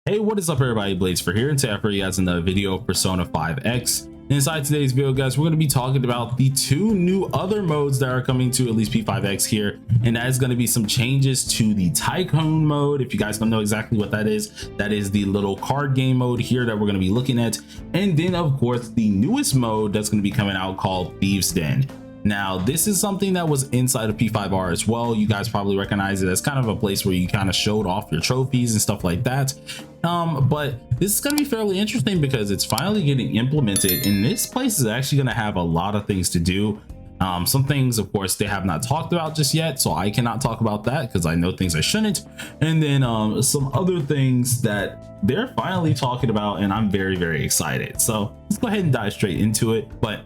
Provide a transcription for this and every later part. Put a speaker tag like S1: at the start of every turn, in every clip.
S1: Hey, what is up everybody, Blades for here, and today for you guys another video of Persona 5X. Inside today's video, guys, we're going to be talking about the two new other modes that are coming to at least P5X here, and that is going to be some changes to the Tycoon mode. If you guys don't know exactly what that is the little card game mode here that we're going to be looking at, and then of course the newest mode that's going to be coming out called Thieves Den. Now, this is something that was inside of P5R as well. You guys probably recognize it as kind of a place where you kind of showed off your trophies and stuff like that. But this is going to be fairly interesting because it's finally getting implemented, and this place is actually going to have a lot of things to do. Some things, of course, they have not talked about just yet, so I cannot talk about that because I know things I shouldn't. And then some other things that they're finally talking about, and I'm very excited. So let's go ahead and dive straight into it. But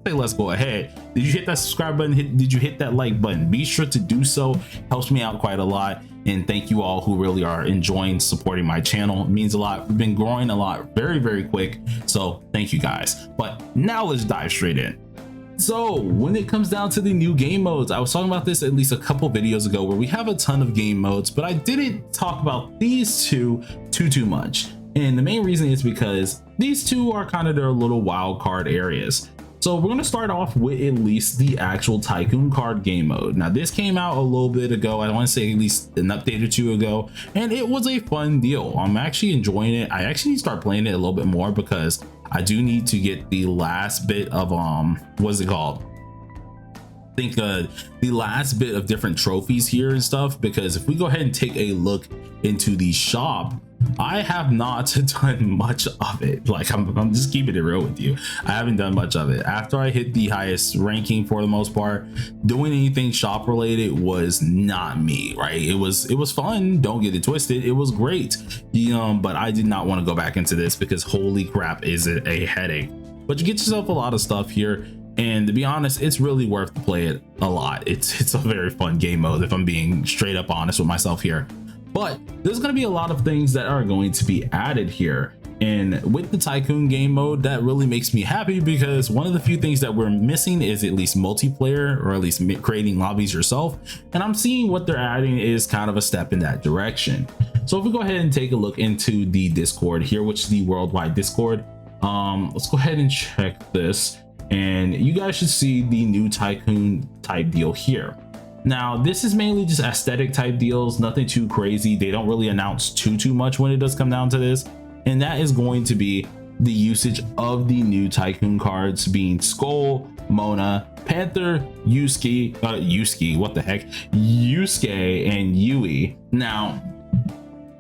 S1: let's go ahead. Did you hit that subscribe button? Did you hit that like button? Be sure to do so. Helps me out quite a lot, and thank you all who really are enjoying supporting my channel. It means a lot. We've been growing a lot very quick, so thank you guys. But now let's dive straight in. So when it comes down to the new game modes, I was talking about this at least a couple videos ago where we have a ton of game modes, but I didn't talk about these two too much, and the main reason is because these two are kind of their little wild card areas. So we're going to start off with at least the actual Tycoon card game mode. Now, this came out a little bit ago. I want to say at least an update or two ago, and it was a fun deal. I'm actually enjoying it. I actually need to start playing it a little bit more because I do need to get the last bit of what's it called? I think the last bit of different trophies here and stuff, because if we go ahead and take a look into the shop, I have not done much of it. Like, I'm just keeping it real with you. I haven't done much of it. After I hit the highest ranking, for the most part, doing anything shop related was not me, right? It was fun, don't get it twisted, it was great, but I did not want to go back into this because holy crap, is it a headache. But you get yourself a lot of stuff here, and to be honest, it's really worth to play it a lot. It's a very fun game mode, if I'm being straight up honest with myself here. But there's going to be a lot of things that are going to be added here, and with the Tycoon game mode, that really makes me happy because one of the few things that we're missing is at least multiplayer, or at least creating lobbies yourself, and I'm seeing what they're adding is kind of a step in that direction. So if we go ahead and take a look into the Discord here, which is the worldwide Discord, let's go ahead and check this, and you guys should see the new Tycoon type deal here. Now, this is mainly just aesthetic type deals, nothing too crazy. They don't really announce too much when it does come down to this, and that is going to be the usage of the new Tycoon cards being Skull, Mona, Panther, Yusuke, what the heck, Yusuke, and Yui. Now,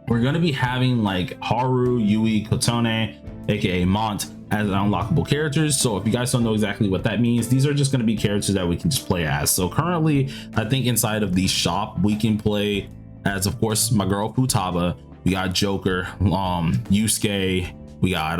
S1: we're going to be having like Haru, Yui, Kotone, aka Mont, as unlockable characters. So if you guys don't know exactly what that means, these are just going to be characters that we can just play as. So currently, I think inside of the shop we can play as, of course, my girl Futaba, we got Joker, Yusuke, we got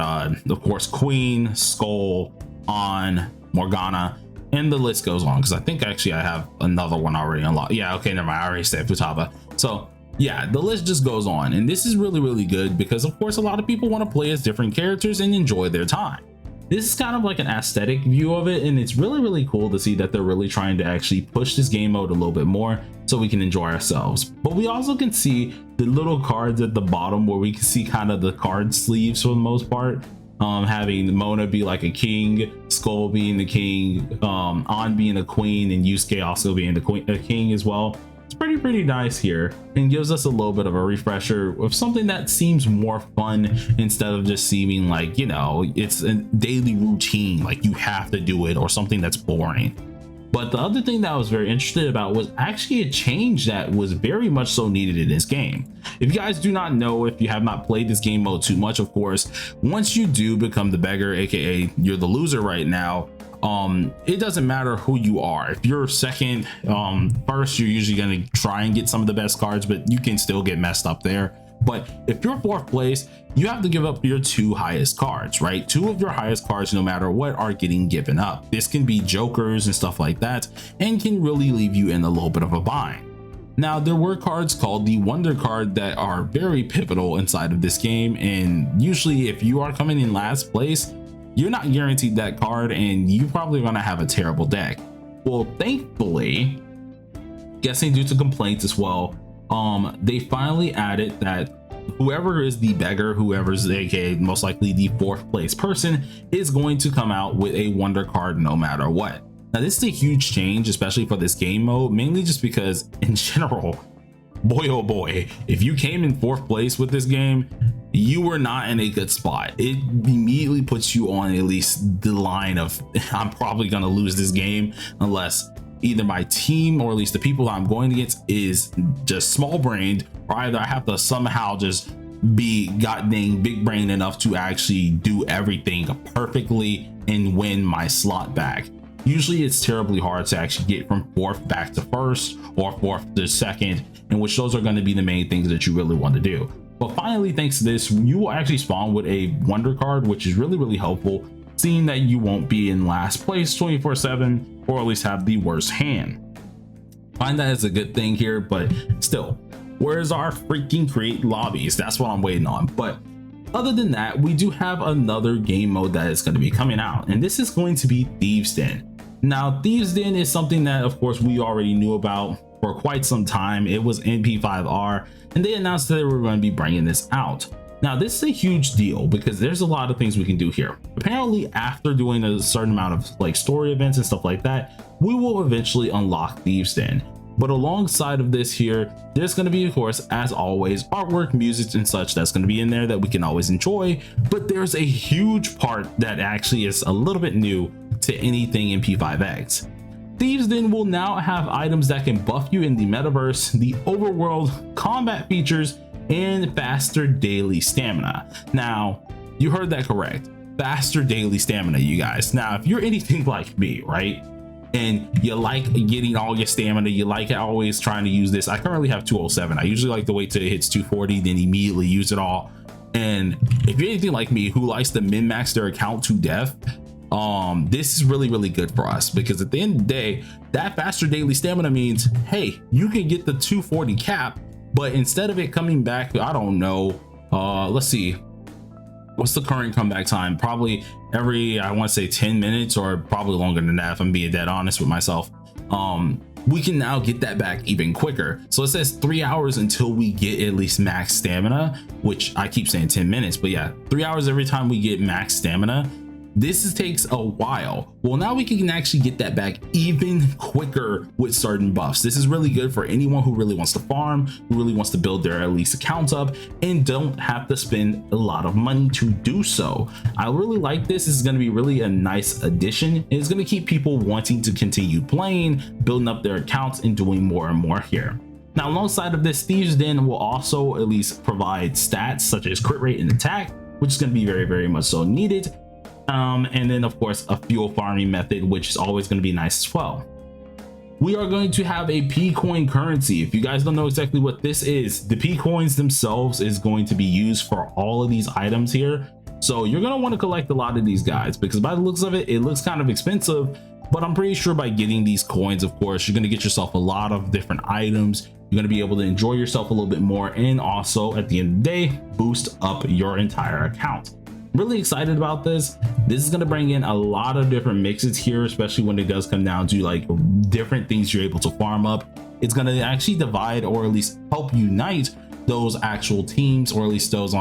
S1: of course Queen, Skull, On, Morgana, and the list goes on, because I think actually I have another one already unlocked. Yeah, okay, never mind, I already said Futaba. So yeah, the list just goes on, and this is really good because of course a lot of people want to play as different characters and enjoy their time. This is kind of like an aesthetic view of it, and it's really cool to see that they're really trying to actually push this game mode a little bit more so we can enjoy ourselves. But we also can see the little cards at the bottom where we can see kind of the card sleeves for the most part, having Mona be like a king, Skull being the king, On being a queen, and Yusuke also being a king as well. It's pretty nice here, and gives us a little bit of a refresher of something that seems more fun instead of just seeming like, you know, it's a daily routine, like you have to do it, or something that's boring. But the other thing that I was very interested about was actually a change that was very much so needed in this game. If you guys do not know, if you have not played this game mode too much, of course, once you do become the beggar, aka you're the loser right now, it doesn't matter who you are. If you're second, first, you're usually going to try and get some of the best cards, but you can still get messed up there. But if you're fourth place, you have to give up your two highest cards, right? Two of your highest cards, no matter what, are getting given up. This can be jokers and stuff like that, and can really leave you in a little bit of a bind. Now, there were cards called the Wonder card that are very pivotal inside of this game, and usually if you are coming in last place, you're not guaranteed that card, and you probably gonna have a terrible deck. Well, thankfully, guessing due to complaints as well, they finally added that whoever is the beggar, whoever's aka most likely the 4th place person, is going to come out with a wonder card no matter what. Now this is a huge change, especially for this game mode, mainly just because in general, boy oh boy, if you came in 4th place with this game, you were not in a good spot. It immediately puts you on at least the line of I'm probably gonna lose this game unless either my team or at least the people I'm going against is just small brained, or either I have to somehow just be goddamn big brain enough to actually do everything perfectly and win my slot back. Usually it's terribly hard to actually get from 4th back to 1st or 4th to 2nd, in which those are going to be the main things that you really want to do. But finally, thanks to this, you will actually spawn with a wonder card, which is really helpful, seeing that you won't be in last place 24/7 or at least have the worst hand. Find that as a good thing here, but still, where's our freaking create lobbies? That's what I'm waiting on. But other than that, we do have another game mode that is going to be coming out, and this is going to be Thieves Den. Now, Thieves Den is something that, of course, we already knew about for quite some time. It was in P5R, and they announced that they were going to be bringing this out. Now, this is a huge deal because there's a lot of things we can do here. Apparently, after doing a certain amount of like story events and stuff like that, we will eventually unlock Thieves Den. But alongside of this here, there's going to be, of course, as always, artwork, music, and such that's going to be in there that we can always enjoy. But there's a huge part that actually is a little bit new to anything in P5X. Thieves Den will now have items that can buff you in the metaverse, the overworld, combat features, and faster daily stamina. Now, you heard that correct. Faster daily stamina, you guys. Now, if you're anything like me, right? And you like getting all your stamina, you like always trying to use this. I currently have 207. I usually like to wait till it hits 240, then immediately use it all. And if you're anything like me who likes to min-max their account to death, this is really good for us, because at the end of the day, that faster daily stamina means, hey, you can get the 240 cap, but instead of it coming back, I don't know, let's see, what's the current comeback time? Probably every, I want to say 10 minutes, or probably longer than that if I'm being dead honest with myself. We can now get that back even quicker. So it says 3 hours until we get at least max stamina, which I keep saying 10 minutes, but yeah, 3 hours every time we get max stamina. This takes a while. Well, now we can actually get that back even quicker with certain buffs. This is really good for anyone who really wants to farm, who really wants to build their at least accounts up and don't have to spend a lot of money to do so. I really like this. This is going to be really a nice addition. It's going to keep people wanting to continue playing, building up their accounts, and doing more and more here. Now, alongside of this, Thieves Den will also at least provide stats such as crit rate and attack, which is going to be very much so needed. And then of course a fuel farming method, which is always going to be nice as well. We are going to have a P coin currency. If you guys don't know exactly what this is, the P coins themselves is going to be used for all of these items here. So you're going to want to collect a lot of these guys, because by the looks of it, it looks kind of expensive, but I'm pretty sure by getting these coins, of course, you're going to get yourself a lot of different items. You're going to be able to enjoy yourself a little bit more, and also at the end of the day, boost up your entire account. Really excited about this. This is going to bring in a lot of different mixes here, especially when it does come down to like different things you're able to farm up. It's going to actually divide, or at least help unite those actual teams, or at least those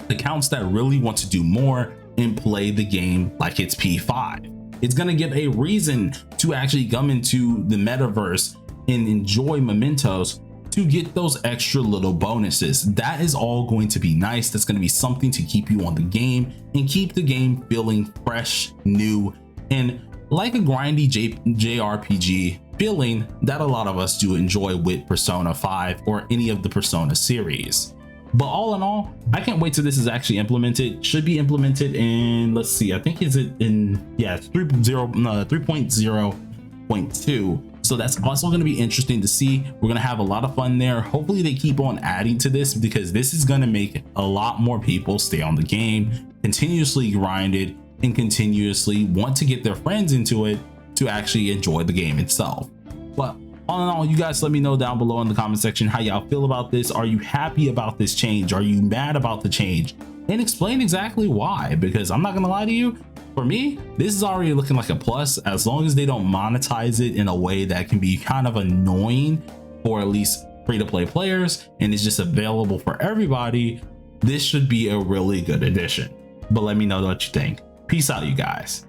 S1: accounts that really want to do more and play the game like it's P5. It's going to give a reason to actually come into the metaverse and enjoy mementos to get those extra little bonuses. That is all going to be nice. That's going to be something to keep you on the game and keep the game feeling fresh, new, and like a grindy JRPG feeling that a lot of us do enjoy with Persona 5 or any of the Persona series. But all in all, I can't wait till this is actually implemented. Should be implemented in, let's see, I think it's in, yeah, it's 3.0.2. So that's also going to be interesting to see. We're going to have a lot of fun there. Hopefully they keep on adding to this, because this is going to make a lot more people stay on the game, continuously grind it, and continuously want to get their friends into it to actually enjoy the game itself. But all in all, you guys let me know down below in the comment section how y'all feel about this. Are you happy about this change? Are you mad about the change? And explain exactly why, because I'm not going to lie to you. For me, this is already looking like a plus, as long as they don't monetize it in a way that can be kind of annoying, or at least free-to-play players and is just available for everybody, this should be a really good addition. But let me know what you think. Peace out, you guys.